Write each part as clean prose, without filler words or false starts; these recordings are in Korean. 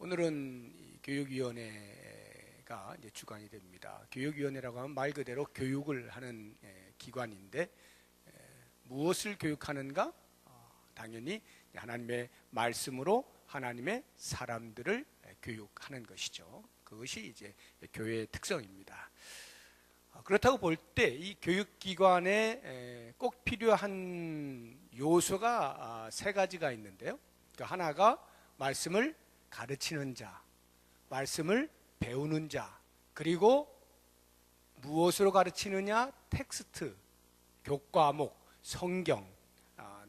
오늘은 이 교육위원회가 이제 주관이 됩니다. 교육위원회라고 하면 말 그대로 교육을 하는 기관인데, 무엇을 교육하는가? 당연히 하나님의 말씀으로 하나님의 사람들을 교육하는 것이죠. 그것이 이제 교회의 특성입니다. 그렇다고 볼 때 이 교육기관에 꼭 필요한 요소가 세 가지가 있는데요. 하나가 말씀을 가르치는 자, 말씀을 배우는 자, 그리고 무엇으로 가르치느냐? 텍스트, 교과목, 성경,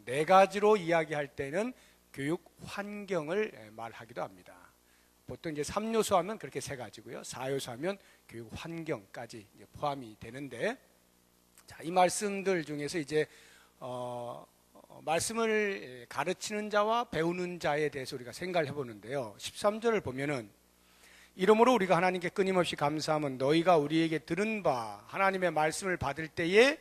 네 가지로 이야기할 때는 교육 환경을 말하기도 합니다. 보통 이제 3요소 하면 그렇게 세 가지고요. 4요소 하면 교육 환경까지 이제 포함이 되는데, 자, 이 말씀들 중에서 이제 말씀을 가르치는 자와 배우는 자에 대해서 우리가 생각을 해보는데요. 13절을 보면은, 이러므로 우리가 하나님께 끊임없이 감사함은 너희가 우리에게 들은 바 하나님의 말씀을 받을 때에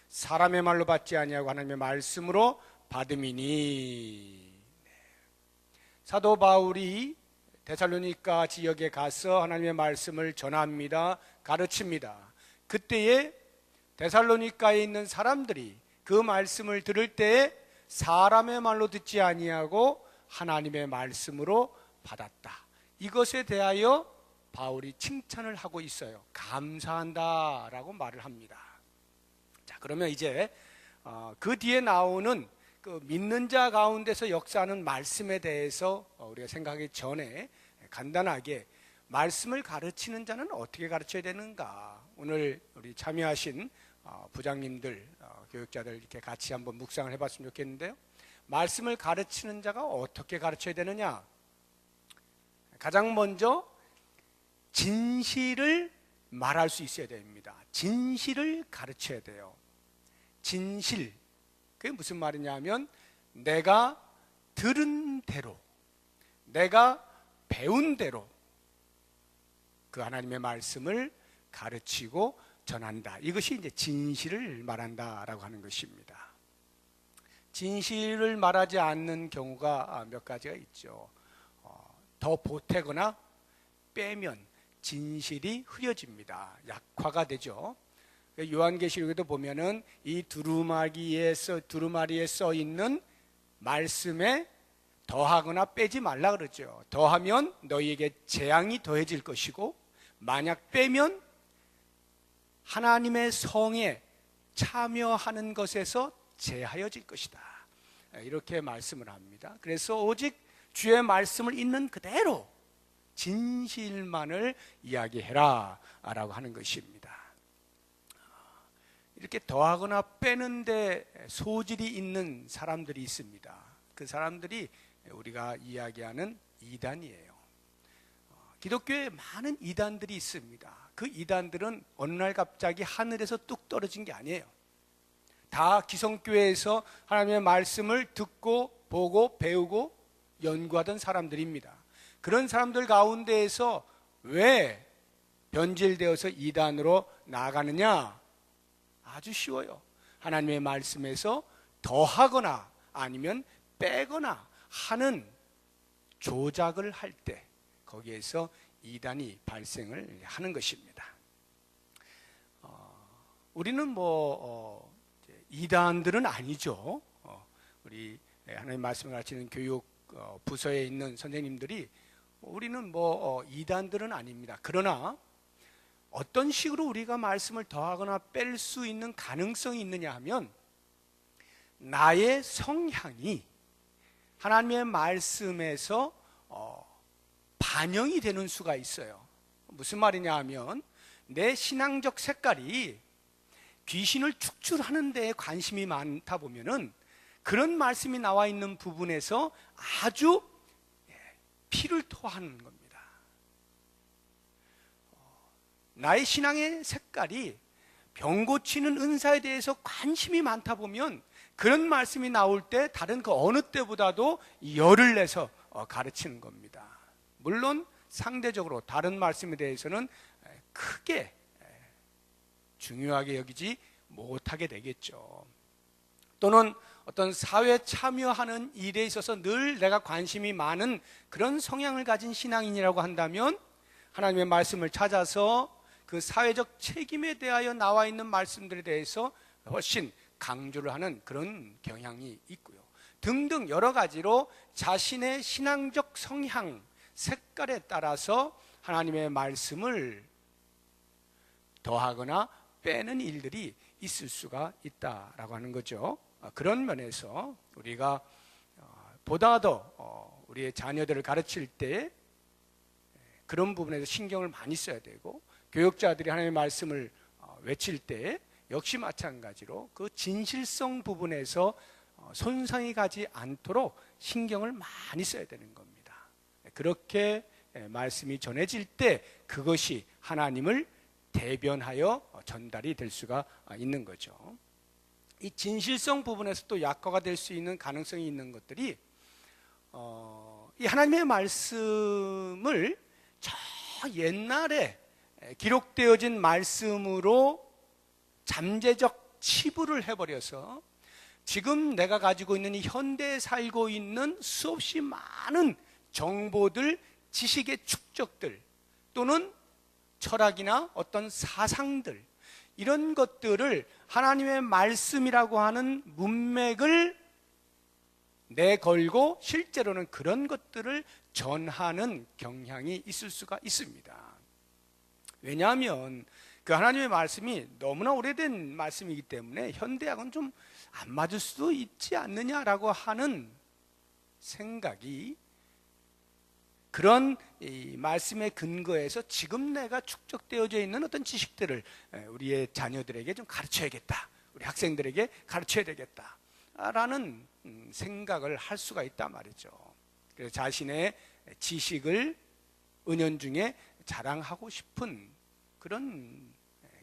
사람의 말로 받지 아니하고 하나님의 말씀으로 받음이니. 사도 바울이 데살로니가 지역에 가서 하나님의 말씀을 전합니다. 가르칩니다. 그때에 데살로니가에 있는 사람들이 그 말씀을 들을 때에 사람의 말로 듣지 아니하고 하나님의 말씀으로 받았다. 이것에 대하여 바울이 칭찬을 하고 있어요. 감사한다라고 말을 합니다. 자, 그러면 이제 그 뒤에 나오는 그 믿는 자 가운데서 역사하는 말씀에 대해서 우리가 생각하기 전에 간단하게 말씀을 가르치는 자는 어떻게 가르쳐야 되는가? 오늘 우리 참여하신 부장님들, 교육자들 이렇게 같이 한번 묵상을 해봤으면 좋겠는데요. 말씀을 가르치는 자가 어떻게 가르쳐야 되느냐? 가장 먼저 진실을 말할 수 있어야 됩니다. 진실을 가르쳐야 돼요. 진실, 그게 무슨 말이냐면 내가 들은 대로, 내가 배운 대로 그 하나님의 말씀을 가르치고 전한다. 이것이 이제 진실을 말한다라고 하는 것입니다. 진실을 말하지 않는 경우가 몇 가지가 있죠. 더 보태거나 빼면 진실이 흐려집니다. 약화가 되죠. 요한계시록에도 보면은 이 두루마리에 써 있는 말씀에 더하거나 빼지 말라 그러죠. 더하면 너희에게 재앙이 더해질 것이고, 만약 빼면 하나님의 성에 참여하는 것에서 제하여질 것이다. 이렇게 말씀을 합니다. 그래서 오직 주의 말씀을 있는 그대로 진실만을 이야기해라 라고 하는 것입니다. 이렇게 더하거나 빼는데 소질이 있는 사람들이 있습니다. 그 사람들이 우리가 이야기하는 이단이에요. 기독교에 많은 이단들이 있습니다. 그 이단들은 어느 날 갑자기 하늘에서 뚝 떨어진 게 아니에요. 다 기성교회에서 하나님의 말씀을 듣고 보고 배우고 연구하던 사람들입니다. 그런 사람들 가운데에서 왜 변질되어서 이단으로 나아가느냐? 아주 쉬워요. 하나님의 말씀에서 더하거나 아니면 빼거나 하는 조작을 할 때 거기에서 이단이 발생을 하는 것입니다. 우리는 이단들은 아니죠. 우리 하나님 말씀을 가르치는 교육 부서에 있는 선생님들이 우리는 이단들은 아닙니다. 그러나 어떤 식으로 우리가 말씀을 더하거나 뺄 수 있는 가능성이 있느냐 하면, 나의 성향이 하나님의 말씀에서 반영이 되는 수가 있어요. 무슨 말이냐 하면, 내 신앙적 색깔이 귀신을 축출하는 데에 관심이 많다 보면은 그런 말씀이 나와 있는 부분에서 아주 피를 토하는 겁니다. 나의 신앙의 색깔이 병 고치는 은사에 대해서 관심이 많다 보면 그런 말씀이 나올 때 다른 그 어느 때보다도 열을 내서 가르치는 겁니다. 물론 상대적으로 다른 말씀에 대해서는 크게 중요하게 여기지 못하게 되겠죠. 또는 어떤 사회에 참여하는 일에 있어서 늘 내가 관심이 많은 그런 성향을 가진 신앙인이라고 한다면 하나님의 말씀을 찾아서 그 사회적 책임에 대하여 나와 있는 말씀들에 대해서 훨씬 강조를 하는 그런 경향이 있고요. 등등 여러 가지로 자신의 신앙적 성향, 색깔에 따라서 하나님의 말씀을 더하거나 빼는 일들이 있을 수가 있다라고 하는 거죠. 그런 면에서 우리가 보다 더 우리의 자녀들을 가르칠 때 그런 부분에서 신경을 많이 써야 되고, 교육자들이 하나님의 말씀을 외칠 때 역시 마찬가지로 그 진실성 부분에서 손상이 가지 않도록 신경을 많이 써야 되는 겁니다. 그렇게 말씀이 전해질 때 그것이 하나님을 대변하여 전달이 될 수가 있는 거죠. 이 진실성 부분에서 또 약화가 될 수 있는 가능성이 있는 것들이 이 하나님의 말씀을 저 옛날에 기록되어진 말씀으로 잠재적 치부를 해버려서 지금 내가 가지고 있는 이 현대에 살고 있는 수없이 많은 정보들, 지식의 축적들 또는 철학이나 어떤 사상들, 이런 것들을 하나님의 말씀이라고 하는 문맥을 내걸고 실제로는 그런 것들을 전하는 경향이 있을 수가 있습니다. 왜냐하면 그 하나님의 말씀이 너무나 오래된 말씀이기 때문에 현대하고는 좀 안 맞을 수도 있지 않느냐라고 하는 생각이, 그런 이 말씀의 근거에서 지금 내가 축적되어져 있는 어떤 지식들을 우리의 자녀들에게 좀 가르쳐야겠다, 우리 학생들에게 가르쳐야 되겠다라는 생각을 할 수가 있단 말이죠. 그래서 자신의 지식을 은연중에 자랑하고 싶은 그런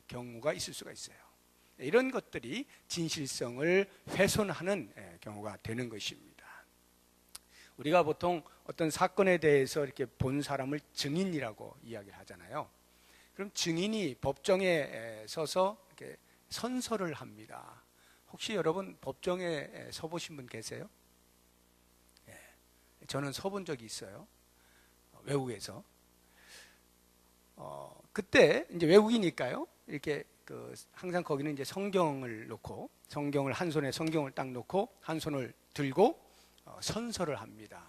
경우가 있을 수가 있어요. 이런 것들이 진실성을 훼손하는 경우가 되는 것입니다. 우리가 보통 어떤 사건에 대해서 이렇게 본 사람을 증인이라고 이야기를 하잖아요. 그럼 증인이 법정에 서서 이렇게 선서를 합니다. 혹시 여러분 법정에 서보신 분 계세요? 저는 서본 적이 있어요. 외국에서. 그때 이제 외국이니까요. 이렇게 항상 거기는 이제 성경을 놓고, 성경을 한 손에 성경을 딱 놓고 한 손을 들고 선서를 합니다.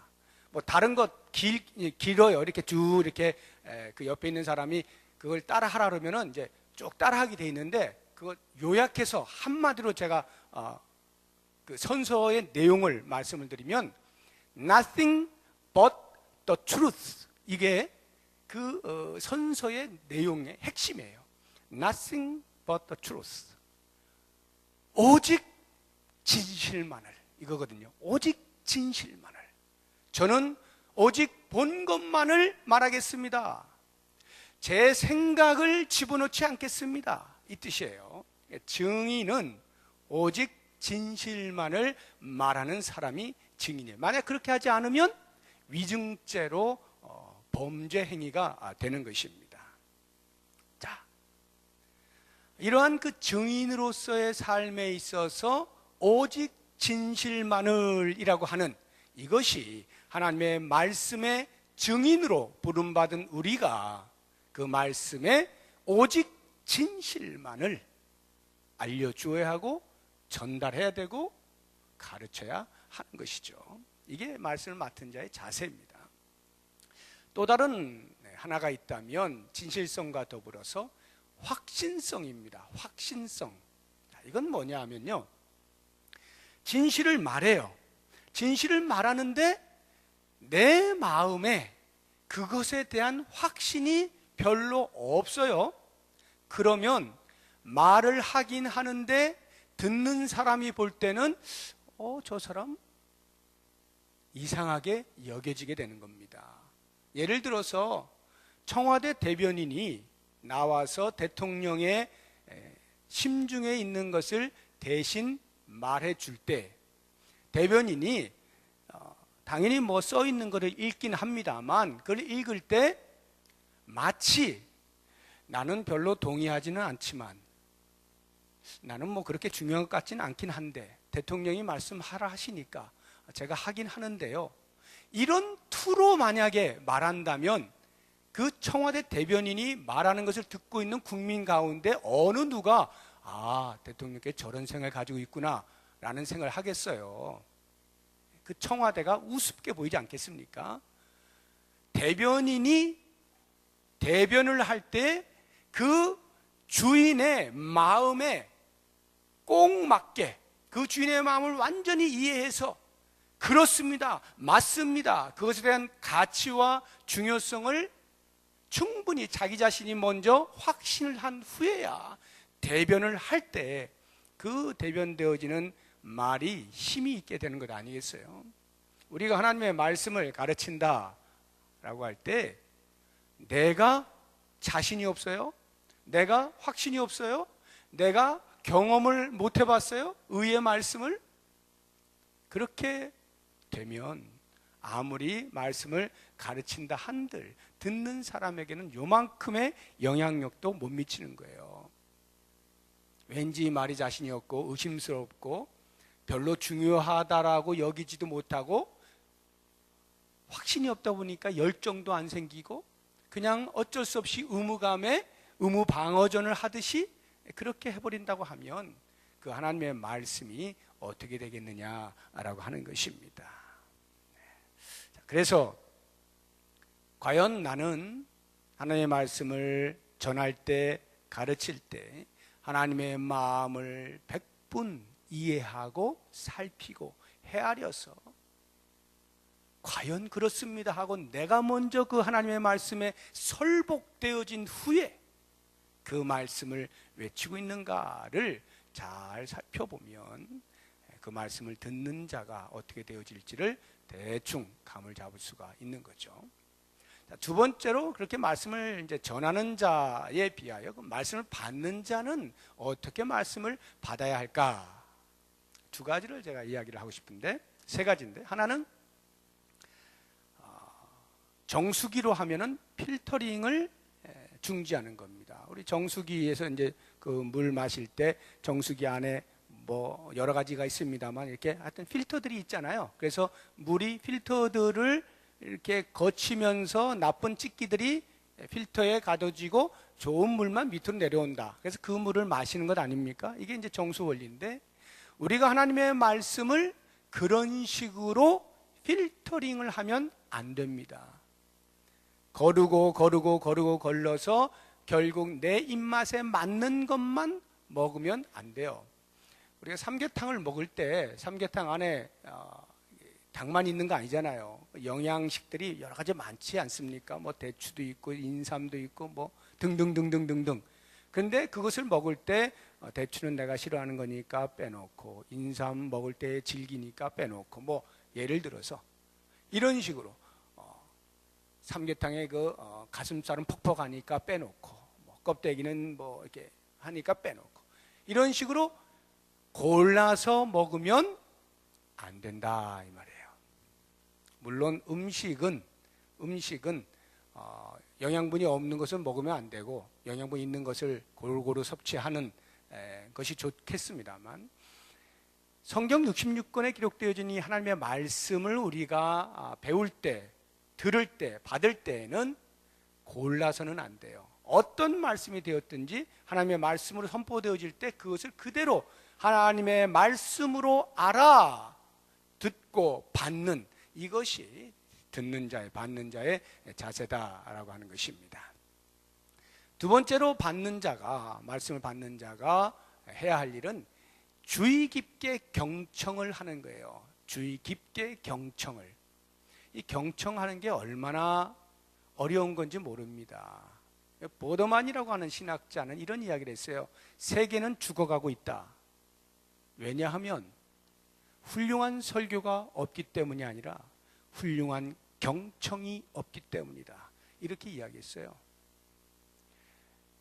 뭐 다른 것 길어요. 이렇게 쭉 이렇게 그 옆에 있는 사람이 그걸 따라하라 그러면은 이제 쭉 따라하게 돼 있는데, 그걸 요약해서 한마디로 제가 그 선서의 내용을 말씀을 드리면 Nothing but the truth, 이게 그 선서의 내용의 핵심이에요. Nothing but the truth, 오직 진실만을, 이거거든요. 오직 진실만을, 저는 오직 본 것만을 말하겠습니다. 제 생각을 집어넣지 않겠습니다, 이 뜻이에요. 증인은 오직 진실만을 말하는 사람이 증인이에요. 만약 그렇게 하지 않으면 위증죄로 범죄 행위가 되는 것입니다. 자, 이러한 그 증인으로서의 삶에 있어서 오직 진실만을이라고 하는 이것이 하나님의 말씀의 증인으로 부름받은 우리가 그 말씀에 오직 진실만을 알려주어야 하고 전달해야 되고 가르쳐야 하는 것이죠. 이게 말씀을 맡은 자의 자세입니다. 또 다른 하나가 있다면 진실성과 더불어서 확신성입니다. 확신성. 이건 뭐냐 하면요, 진실을 말해요. 진실을 말하는데 내 마음에 그것에 대한 확신이 별로 없어요. 그러면 말을 하긴 하는데 듣는 사람이 볼 때는 저 사람 이상하게 여겨지게 되는 겁니다. 예를 들어서 청와대 대변인이 나와서 대통령의 심중에 있는 것을 대신 말해 줄 때, 대변인이 당연히 뭐 써 있는 것을 읽긴 합니다만, 그걸 읽을 때 마치 나는 별로 동의하지는 않지만, 나는 뭐 그렇게 중요한 것 같지는 않긴 한데, 대통령이 말씀하라 하시니까 제가 하긴 하는데요. 이런 투로 만약에 말한다면 그 청와대 대변인이 말하는 것을 듣고 있는 국민 가운데 어느 누가 대통령께 저런 생각을 가지고 있구나 라는 생각을 하겠어요. 그 청와대가 우습게 보이지 않겠습니까? 대변인이 대변을 할 때 그 주인의 마음에 꼭 맞게 그 주인의 마음을 완전히 이해해서 그렇습니다, 맞습니다, 그것에 대한 가치와 중요성을 충분히 자기 자신이 먼저 확신을 한 후에야 대변을 할 때 그 대변되어지는 말이 힘이 있게 되는 것 아니겠어요? 우리가 하나님의 말씀을 가르친다 라고 할 때 내가 자신이 없어요? 내가 확신이 없어요? 내가 경험을 못 해봤어요? 의의 말씀을? 그렇게 되면 아무리 말씀을 가르친다 한들 듣는 사람에게는 요만큼의 영향력도 못 미치는 거예요. 왠지 말이 자신이 없고 의심스럽고 별로 중요하다라고 여기지도 못하고 확신이 없다 보니까 열정도 안 생기고 그냥 어쩔 수 없이 의무감에 의무방어전을 하듯이 그렇게 해버린다고 하면 그 하나님의 말씀이 어떻게 되겠느냐라고 하는 것입니다. 그래서 과연 나는 하나님의 말씀을 전할 때, 가르칠 때 하나님의 마음을 100분 이해하고 살피고 헤아려서 과연 그렇습니다 하고 내가 먼저 그 하나님의 말씀에 설복되어진 후에 그 말씀을 외치고 있는가를 잘 살펴보면 그 말씀을 듣는 자가 어떻게 되어질지를 대충 감을 잡을 수가 있는 거죠. 두 번째로 그렇게 말씀을 이제 전하는 자에 비하여 그 말씀을 받는 자는 어떻게 말씀을 받아야 할까? 두 가지를 제가 이야기를 하고 싶은데, 세 가지인데, 하나는 정수기로 하면은 필터링을 중지하는 겁니다. 우리 정수기에서 이제 그 물 마실 때 정수기 안에 뭐 여러 가지가 있습니다만 이렇게 하여튼 필터들이 있잖아요. 그래서 물이 필터들을 이렇게 거치면서 나쁜 찌끼들이 필터에 가둬지고 좋은 물만 밑으로 내려온다. 그래서 그 물을 마시는 것 아닙니까? 이게 이제 정수 원리인데 우리가 하나님의 말씀을 그런 식으로 필터링을 하면 안 됩니다. 거르고 걸러서 결국 내 입맛에 맞는 것만 먹으면 안 돼요. 우리가 삼계탕을 먹을 때 삼계탕 안에 당만 있는 거 아니잖아요. 영양식들이 여러 가지 많지 않습니까? 뭐 대추도 있고 인삼도 있고 뭐 등등등등등등. 그런데 그것을 먹을 때 대추는 내가 싫어하는 거니까 빼놓고 인삼 먹을 때 질기니까 빼놓고 뭐 예를 들어서 이런 식으로 삼계탕에 그 가슴살은 퍽퍽하니까 빼놓고 뭐 껍데기는 뭐 이렇게 하니까 빼놓고 이런 식으로 골라서 먹으면 안 된다 이 말이에요. 물론 음식은 영양분이 없는 것을 먹으면 안 되고 영양분이 있는 것을 골고루 섭취하는 것이 좋겠습니다만 성경 66권에 기록되어진 이 하나님의 말씀을 우리가 배울 때, 들을 때, 받을 때에는 골라서는 안 돼요. 어떤 말씀이 되었든지 하나님의 말씀으로 선포되어질 때 그것을 그대로 하나님의 말씀으로 알아 듣고 받는 이것이 듣는 자의 받는 자의 자세다라고 하는 것입니다. 두 번째로 받는 자가 말씀을 받는 자가 해야 할 일은 주의 깊게 경청을 하는 거예요. 주의 깊게 경청을. 이 경청하는 게 얼마나 어려운 건지 모릅니다. 보더만이라고 하는 신학자는 이런 이야기를 했어요. 세계는 죽어가고 있다. 왜냐하면 훌륭한 설교가 없기 때문이 아니라 훌륭한 경청이 없기 때문이다. 이렇게 이야기했어요.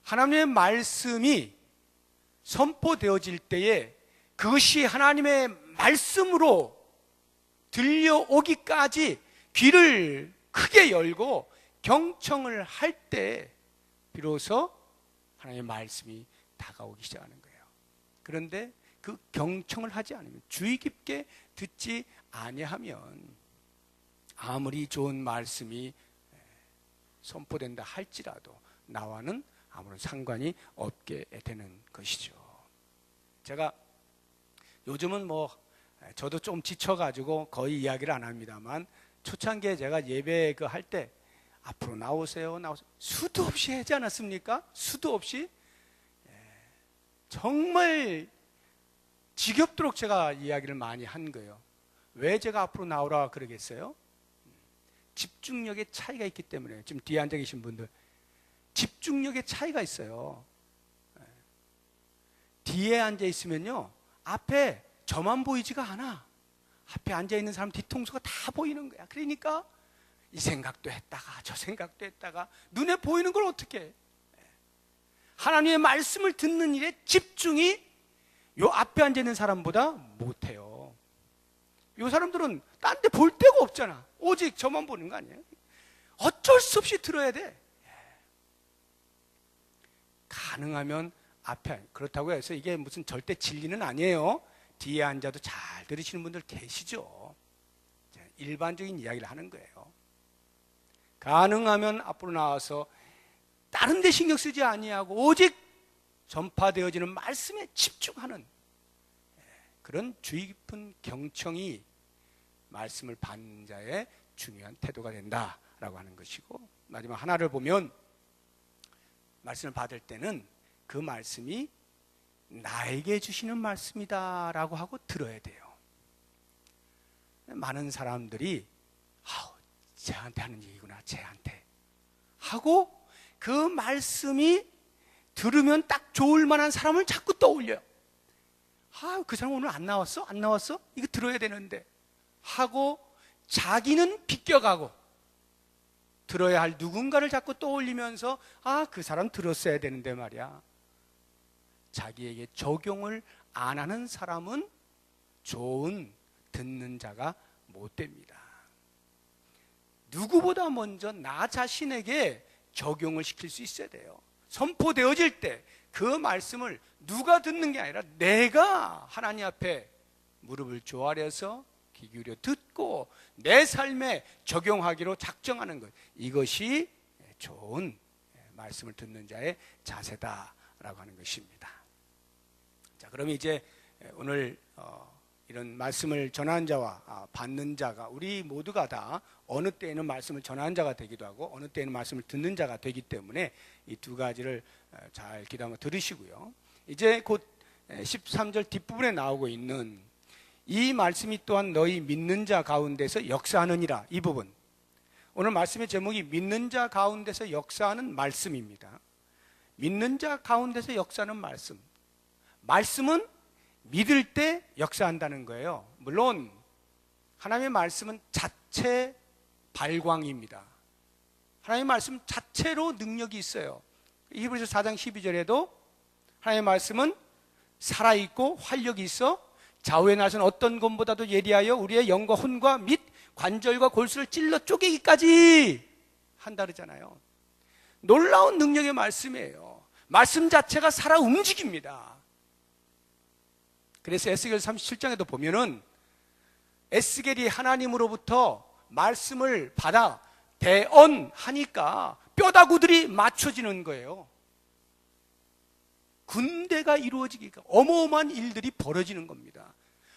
하나님의 말씀이 선포되어질 때에 그것이 하나님의 말씀으로 들려오기까지 귀를 크게 열고 경청을 할 때 비로소 하나님의 말씀이 다가오기 시작하는 거예요. 그런데 그 경청을 하지 않으면, 주의 깊게 듣지 아니하면 아무리 좋은 말씀이 선포된다 할지라도 나와는 아무런 상관이 없게 되는 것이죠. 제가 요즘은 저도 좀 지쳐가지고 거의 이야기를 안 합니다만, 초창기에 제가 예배 할 때 앞으로 나오세요. 수도 없이 하지 않았습니까? 수도 없이. 정말 지겹도록 제가 이야기를 많이 한 거예요. 왜 제가 앞으로 나오라 그러겠어요? 집중력의 차이가 있기 때문에. 지금 뒤에 앉아 계신 분들, 집중력의 차이가 있어요. 뒤에 앉아 있으면요, 앞에 저만 보이지가 않아. 앞에 앉아 있는 사람 뒤통수가 다 보이는 거야. 그러니까 이 생각도 했다가 저 생각도 했다가 눈에 보이는 걸 어떻게 해? 하나님의 말씀을 듣는 일에 집중이 요 앞에 앉아 있는 사람보다 못해요. 요 사람들은 딴 데 볼 데가 없잖아. 오직 저만 보는 거 아니에요? 어쩔 수 없이 들어야 돼. 가능하면 앞에. 그렇다고 해서 이게 무슨 절대 진리는 아니에요. 뒤에 앉아도 잘 들으시는 분들 계시죠. 일반적인 이야기를 하는 거예요. 가능하면 앞으로 나와서 다른 데 신경 쓰지 아니하고 오직 전파되어지는 말씀에 집중하는 그런 주의 깊은 경청이 말씀을 받는 자의 중요한 태도가 된다라고 하는 것이고, 마지막 하나를 보면, 말씀을 받을 때는 그 말씀이 나에게 주시는 말씀이다라고 하고 들어야 돼요. 많은 사람들이 쟤한테 하는 얘기구나, 쟤한테 하고 그 말씀이 들으면 딱 좋을 만한 사람을 자꾸 떠올려요. 그 사람 오늘 안 나왔어? 안 나왔어? 이거 들어야 되는데 하고 자기는 비껴가고 들어야 할 누군가를 자꾸 떠올리면서 그 사람 들었어야 되는데 말이야. 자기에게 적용을 안 하는 사람은 좋은 듣는 자가 못 됩니다. 누구보다 먼저 나 자신에게 적용을 시킬 수 있어야 돼요. 선포되어질 때 그 말씀을 누가 듣는 게 아니라 내가 하나님 앞에 무릎을 조아려서 귀 기울여 듣고 내 삶에 적용하기로 작정하는 것, 이것이 좋은 말씀을 듣는 자의 자세다라고 하는 것입니다. 자, 그럼 이제 오늘 이런 말씀을 전하는 자와 받는 자가, 우리 모두가 다 어느 때에는 말씀을 전하는 자가 되기도 하고 어느 때에는 말씀을 듣는 자가 되기 때문에 이 두 가지를 잘 기도하며 들으시고요. 이제 곧 13절 뒷부분에 나오고 있는 이 말씀이 또한 너희 믿는 자 가운데서 역사하느니라, 이 부분, 오늘 말씀의 제목이 믿는 자 가운데서 역사하는 말씀입니다. 믿는 자 가운데서 역사하는 말씀. 말씀은 믿을 때 역사한다는 거예요. 물론 하나님의 말씀은 자체 발광입니다. 하나님의 말씀 자체로 능력이 있어요. 히브리서 4장 12절에도 하나님의 말씀은 살아있고 활력이 있어 좌우에 나선 어떤 검보다도 예리하여 우리의 영과 혼과 및 관절과 골수를 찔러 쪼개기까지 한다 그러잖아요. 놀라운 능력의 말씀이에요. 말씀 자체가 살아 움직입니다. 그래서 에스겔 37장에도 보면은 에스겔이 하나님으로부터 말씀을 받아 대언하니까 뼈다구들이 맞춰지는 거예요. 군대가 이루어지기가 어마어마한 일들이 벌어지는 겁니다.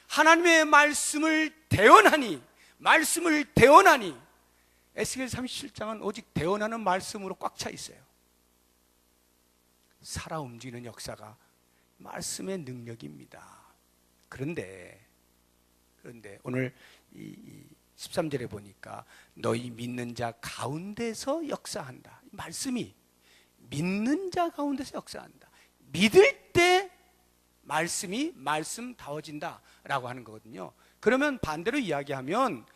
하나님의 말씀을 대언하니 에스겔 37장은 오직 대언하는 말씀으로 꽉 차 있어요. 살아 움직이는 역사가 말씀의 능력입니다. 그런데 오늘 이 13절에 보니까 너희 믿는 자 가운데서 역사한다. 말씀이 믿는 자 가운데서 역사한다. 믿을 때 말씀이 말씀다워진다라고 하는 거거든요. 그러면 반대로 이야기하면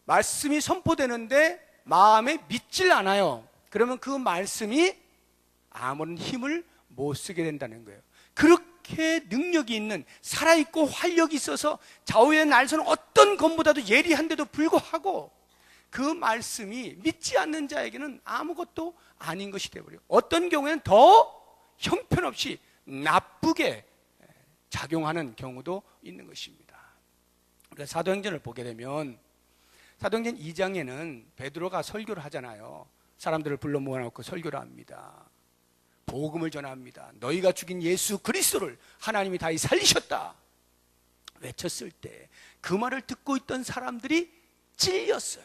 말씀이 선포되는데 마음에 믿질 않아요. 그러면 그 말씀이 아무런 힘을 못 쓰게 된다는 거예요. 그렇게 능력이 있는, 살아있고 활력이 있어서 좌우에 날서는 어떤 것보다도 예리한데도 불구하고 그 말씀이 믿지 않는 자에게는 아무것도 아닌 것이 되어버려요. 어떤 경우에는 더 형편없이 나쁘게 작용하는 경우도 있는 것입니다. 우리가 사도행전을 보게 되면 사도행전 2장에는 베드로가 설교를 하잖아요. 사람들을 불러 모아놓고 설교를 합니다. 복음을 전합니다. 너희가 죽인 예수 그리스도를 하나님이 다시 살리셨다 외쳤을 때 그 말을 듣고 있던 사람들이 찔렸어요.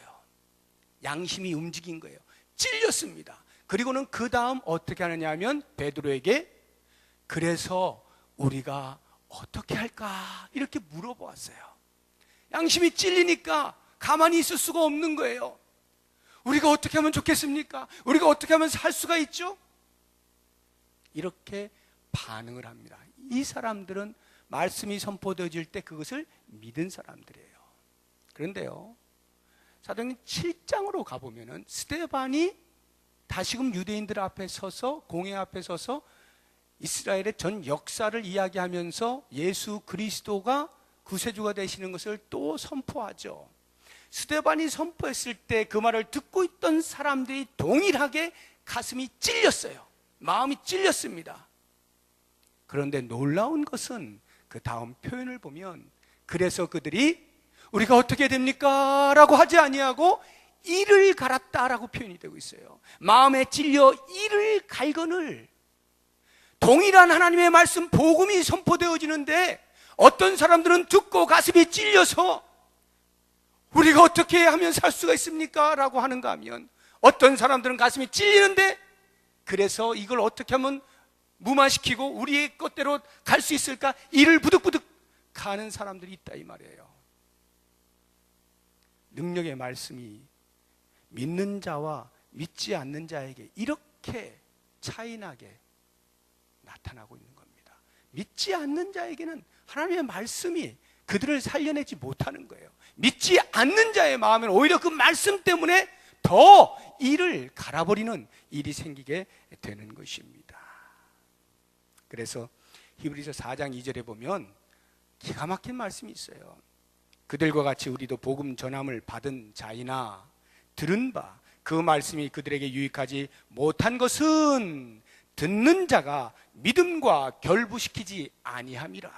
양심이 움직인 거예요. 찔렸습니다. 그리고는 그 다음 어떻게 하느냐 하면 베드로에게 그래서 우리가 어떻게 할까 이렇게 물어보았어요. 양심이 찔리니까 가만히 있을 수가 없는 거예요. 우리가 어떻게 하면 좋겠습니까? 우리가 어떻게 하면 살 수가 있죠? 이렇게 반응을 합니다. 이 사람들은 말씀이 선포되어질 때 그것을 믿은 사람들이에요. 그런데요, 사도행전 7장으로 가보면은 스데반이 다시금 유대인들 앞에 서서, 공회 앞에 서서 이스라엘의 전 역사를 이야기하면서 예수 그리스도가 구세주가 되시는 것을 또 선포하죠. 스데반이 선포했을 때 그 말을 듣고 있던 사람들이 동일하게 가슴이 찔렸어요. 마음이 찔렸습니다. 그런데 놀라운 것은 그 다음 표현을 보면 그래서 그들이 우리가 어떻게 됩니까? 라고 하지 아니하고 이를 갈았다라고 표현이 되고 있어요. 마음에 찔려 이를 갈거늘. 동일한 하나님의 말씀 복음이 선포되어지는데 어떤 사람들은 듣고 가슴이 찔려서 우리가 어떻게 하면 살 수가 있습니까? 라고 하는가 하면 어떤 사람들은 가슴이 찔리는데 그래서 이걸 어떻게 하면 무마시키고 우리의 것대로 갈 수 있을까? 이를 부득부득 가는 사람들이 있다 이 말이에요. 능력의 말씀이 믿는 자와 믿지 않는 자에게 이렇게 차이나게 나타나고 있는 겁니다. 믿지 않는 자에게는 하나님의 말씀이 그들을 살려내지 못하는 거예요. 믿지 않는 자의 마음은 오히려 그 말씀 때문에 더 이를 갈아버리는 일이 생기게 되는 것입니다. 그래서 히브리서 4장 2절에 보면 기가 막힌 말씀이 있어요. 그들과 같이 우리도 복음 전함을 받은 자이나 들은 바 그 말씀이 그들에게 유익하지 못한 것은 듣는 자가 믿음과 결부시키지 아니함이라.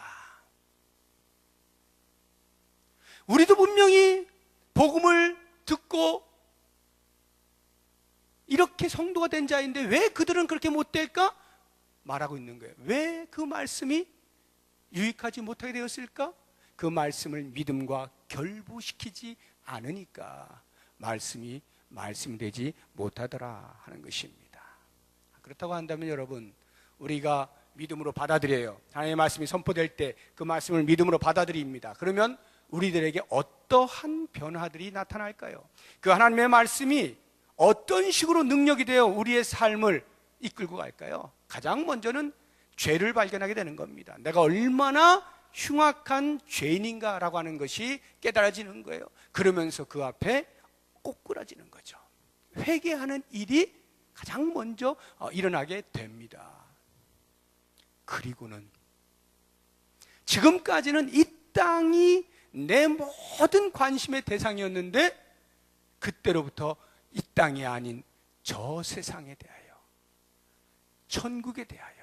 우리도 분명히 복음을 듣고 이렇게 성도가 된 자인데 왜 그들은 그렇게 못 될까? 말하고 있는 거예요. 왜 그 말씀이 유익하지 못하게 되었을까? 그 말씀을 믿음과 결부시키지 않으니까 말씀이 말씀되지 못하더라 하는 것입니다. 그렇다고 한다면 여러분, 우리가 믿음으로 받아들여요. 하나님의 말씀이 선포될 때 그 말씀을 믿음으로 받아들입니다. 그러면 우리들에게 어떠한 변화들이 나타날까요? 그 하나님의 말씀이 어떤 식으로 능력이 되어 우리의 삶을 이끌고 갈까요? 가장 먼저는 죄를 발견하게 되는 겁니다. 내가 얼마나 흉악한 죄인인가라고 하는 것이 깨달아지는 거예요. 그러면서 그 앞에 꼬꾸라지는 거죠. 회개하는 일이 가장 먼저 일어나게 됩니다. 그리고는 지금까지는 이 땅이 내 모든 관심의 대상이었는데 그때로부터 이 땅이 아닌 저 세상에 대하여, 천국에 대하여,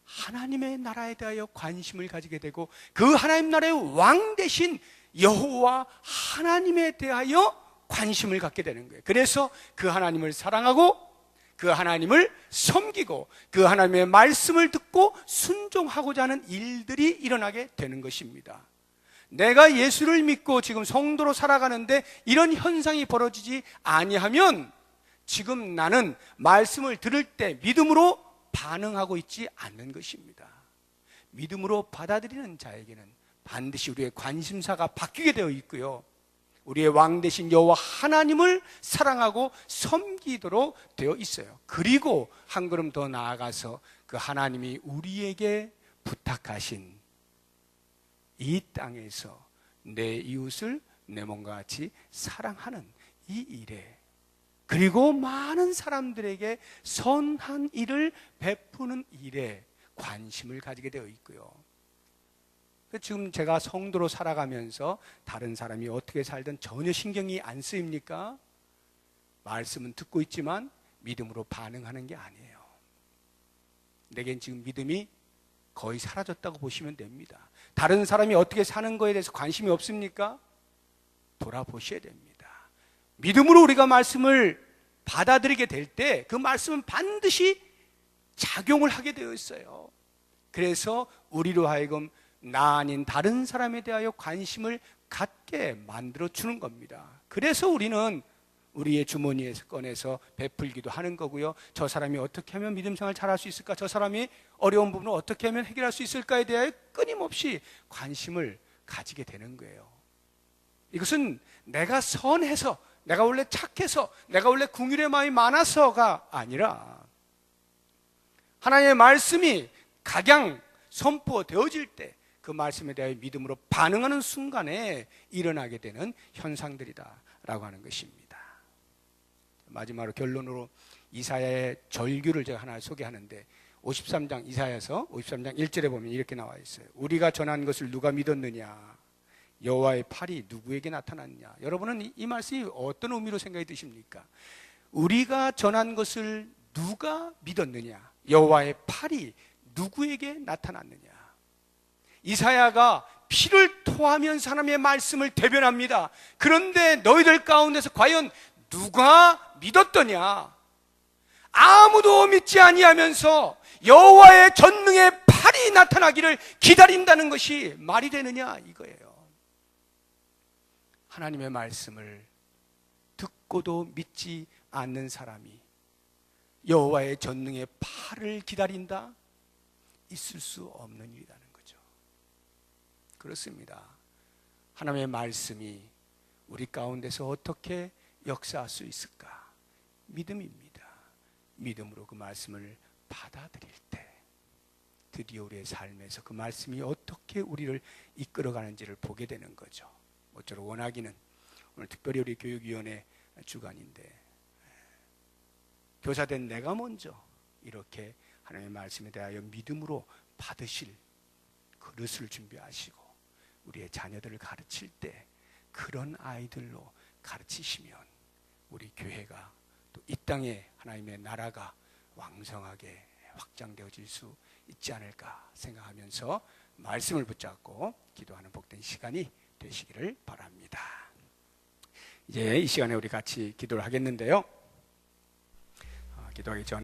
하나님의 나라에 대하여 관심을 가지게 되고 그 하나님 나라의 왕 되신 여호와 하나님에 대하여 관심을 갖게 되는 거예요. 그래서 그 하나님을 사랑하고 그 하나님을 섬기고 그 하나님의 말씀을 듣고 순종하고자 하는 일들이 일어나게 되는 것입니다. 내가 예수를 믿고 지금 성도로 살아가는데 이런 현상이 벌어지지 아니하면 지금 나는 말씀을 들을 때 믿음으로 반응하고 있지 않는 것입니다. 믿음으로 받아들이는 자에게는 반드시 우리의 관심사가 바뀌게 되어 있고요, 우리의 왕 되신 여호와 하나님을 사랑하고 섬기도록 되어 있어요. 그리고 한 걸음 더 나아가서 그 하나님이 우리에게 부탁하신 이 땅에서 내 이웃을 내 몸과 같이 사랑하는 이 일에, 그리고 많은 사람들에게 선한 일을 베푸는 일에 관심을 가지게 되어 있고요. 지금 제가 성도로 살아가면서 다른 사람이 어떻게 살든 전혀 신경이 안 쓰입니까? 말씀은 듣고 있지만 믿음으로 반응하는 게 아니에요. 내겐 지금 믿음이 거의 사라졌다고 보시면 됩니다. 다른 사람이 어떻게 사는 거에 대해서 관심이 없습니까? 돌아보셔야 됩니다. 믿음으로 우리가 말씀을 받아들이게 될 때 그 말씀은 반드시 작용을 하게 되어 있어요. 그래서 우리로 하여금 나 아닌 다른 사람에 대하여 관심을 갖게 만들어 주는 겁니다. 그래서 우리는 우리의 주머니에서 꺼내서 베풀기도 하는 거고요. 저 사람이 어떻게 하면 믿음 생활 잘할 수 있을까? 저 사람이 어려운 부분을 어떻게 하면 해결할 수 있을까에 대하여 끊임없이 관심을 가지게 되는 거예요. 이것은 내가 선해서, 내가 원래 착해서, 내가 원래 긍휼의 마음이 많아서가 아니라 하나님의 말씀이 각양 선포되어질 때 그 말씀에 대하여 믿음으로 반응하는 순간에 일어나게 되는 현상들이다라고 하는 것입니다. 마지막으로 결론으로 이사야의 절규를 제가 하나 소개하는데 53장 이사야서 53장 1절에 보면 이렇게 나와 있어요. 우리가 전한 것을 누가 믿었느냐? 여호와의 팔이 누구에게 나타났냐? 여러분은 이 말씀이 어떤 의미로 생각이 드십니까? 우리가 전한 것을 누가 믿었느냐? 여호와의 팔이 누구에게 나타났느냐? 이사야가 피를 토하면서 하나님의 말씀을 대변합니다. 그런데 너희들 가운데서 과연 누가 믿었더냐? 아무도 믿지 아니하면서 여호와의 전능의 팔이 나타나기를 기다린다는 것이 말이 되느냐 이거예요. 하나님의 말씀을 듣고도 믿지 않는 사람이 여호와의 전능의 팔을 기다린다? 있을 수 없는 일이라는 거죠. 그렇습니다. 하나님의 말씀이 우리 가운데서 어떻게 역사할 수 있을까? 믿음입니다. 믿음으로 그 말씀을 받아들일 때 드디어 우리의 삶에서 그 말씀이 어떻게 우리를 이끌어가는지를 보게 되는 거죠. 모쪼록 원하기는 오늘 특별히 우리 교육위원회 주간인데 교사된 내가 먼저 이렇게 하나님의 말씀에 대하여 믿음으로 받으실 그릇을 준비하시고 우리의 자녀들을 가르칠 때 그런 아이들로 가르치시면 우리 교회가 또 이 땅에 하나님의 나라가 왕성하게 확장되어질 수 있지 않을까 생각하면서 말씀을 붙잡고 기도하는 복된 시간이 되시기를 바랍니다. 이제 이 시간에 우리 같이 기도를 하겠는데요. 기도하기 전